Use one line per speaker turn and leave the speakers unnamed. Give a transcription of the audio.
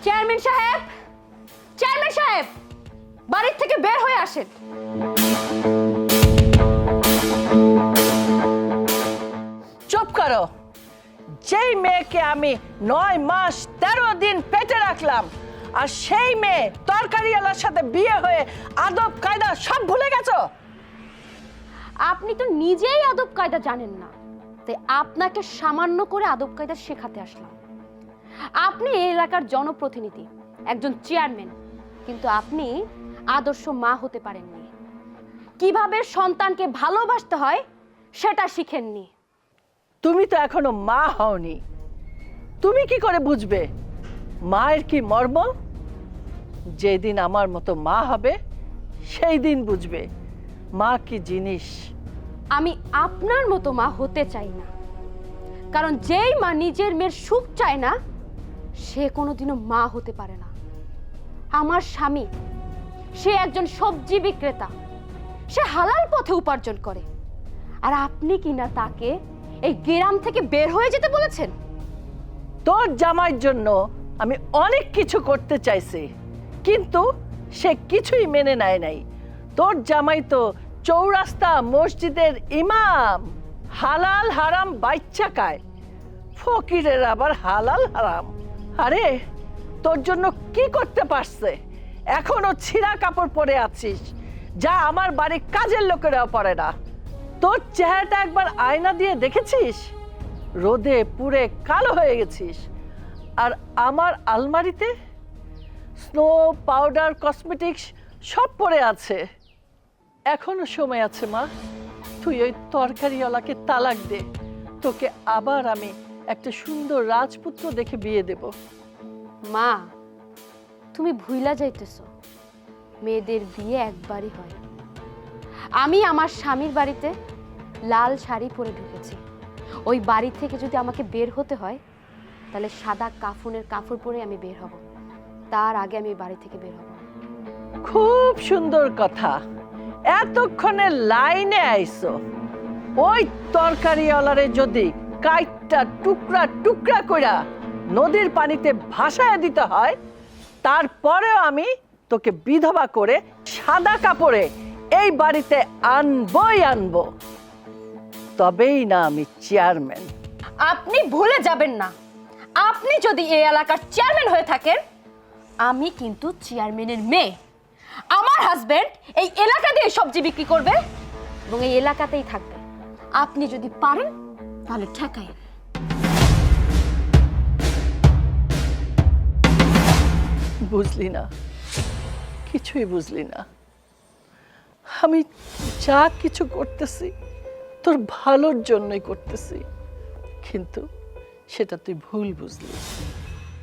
Chairman সাহেব, chairman সাহেব, বাড়ির থেকে বের হয়ে আসেন।
চুপ করো। যেই মেয়েকে আমি 9 মাস 13 দিন পেটে রাখলাম, আর সেই মেয়ে তরকারিওয়ালার সাথে বিয়ে হয়ে আদব কায়দা সব ভুলে গেছো।
আপনি তো নিজেই আদব কায়দা জানেন না, তাই আপনাকে সামান্য করে আদব কায়দা শেখাতে আসলাম। আপনি এই এলাকার জনপ্রতিনিধি, একজন চেয়ারম্যান, কিন্তু আপনি আদর্শ মা হতে পারেননি। কিভাবে সন্তানকে ভালোবাসতে হয় সেটা শিখেননি।
তুমি তো এখনো মা হওনি, তুমি কি করে বুঝবে মায়ের কি মর্ম? যেদিন আমার মতো মা হবে সেই দিন বুঝবে মা কি জিনিস।
আমি আপনার মতো মা হতে চাই না, কারণ যেই মা নিজের মেয়ের সুখ চায় না সে কোনোদিনও মা হতে পারে না। আমার স্বামী, সে একজন সবজি বিক্রেতা, সে হালাল পথে উপার্জন করে, আর আপনি কিনা তাকে এই গ্রাম থেকে বের হয়ে যেতে বলেছেন।
তোর জামাইয়ের জন্য আমি অনেক কিছু করতে চাইছি, কিন্তু সে কিছুই মেনে নেয় নাই। তোর জামাই তো চৌরাস্তা মসজিদের ইমাম, হালাল হারাম বাইচ্চা খায়, ফকিরের আবার হালাল হারাম। আরে তোর জন্য কি করতে পারছে? এখনো ছিঁড়া কাপড় পরে আছিস, যা আমার বাড়ির কাজের লোকেরাও পরে না। তোর চেহারাটা একবার আয়না দিয়ে দেখেছিস? রোদে পুড়ে কালো হয়ে গেছিস। আর আমার আলমারিতে স্নো পাউডার কসমেটিক্স সব পড়ে আছে। এখনো সময় আছে মা, তুই ওই তরকারিওয়ালাকে তালাক দে, তোকে আবার আমি একটা সুন্দর রাজপুত্র দেখে বিয়ে দেব।
মা, তুমি ভুইলা যাইতেছো, মেয়েদের বিয়ে একবারই হয়। আমি আমার স্বামীর বাড়িতে লাল শাড়ি পরে ঢুকেছি। ওই বাড়ি থেকে যদি আমাকে বের হতে হয় তাহলে সাদা কাফনের কাপড় পরে আমি বের হব, তার আগে আমি বাড়ি থেকে বের হব।
খুব সুন্দর কথা, এতক্ষণে লাইনে আইছো। ওই তরকারিওয়ালারে যদি কাইটটা টুকরা টুকরা কইরা নদীর পানিতে ভাসায় দিতে হয়, তারপরেও আমি তোকে বিধবা করে সাদা কাপড়ে এই বাড়িতে আনবই আনবো, তবেই না আমি চেয়ারম্যান।
আপনি ভুলে যাবেন না, আপনি যদি এই এলাকার চেয়ারম্যান হয়ে থাকেন, আমি কিন্তু চেয়ারম্যানের মেয়ে। আমার হাজবেন্ড এই এলাকা দিয়ে সবজি বিক্রি করবে এবং এই এলাকাতেই থাকবে। আপনি যদি পারেন তাহলে ঠেকায়েন।
বুঝলি না, কিছুই বুঝলি না। আমি যা কিছু করতেছি তোর ভালোর জন্যই করতেছি, কিন্তু সেটা তুই ভুল বুঝলি।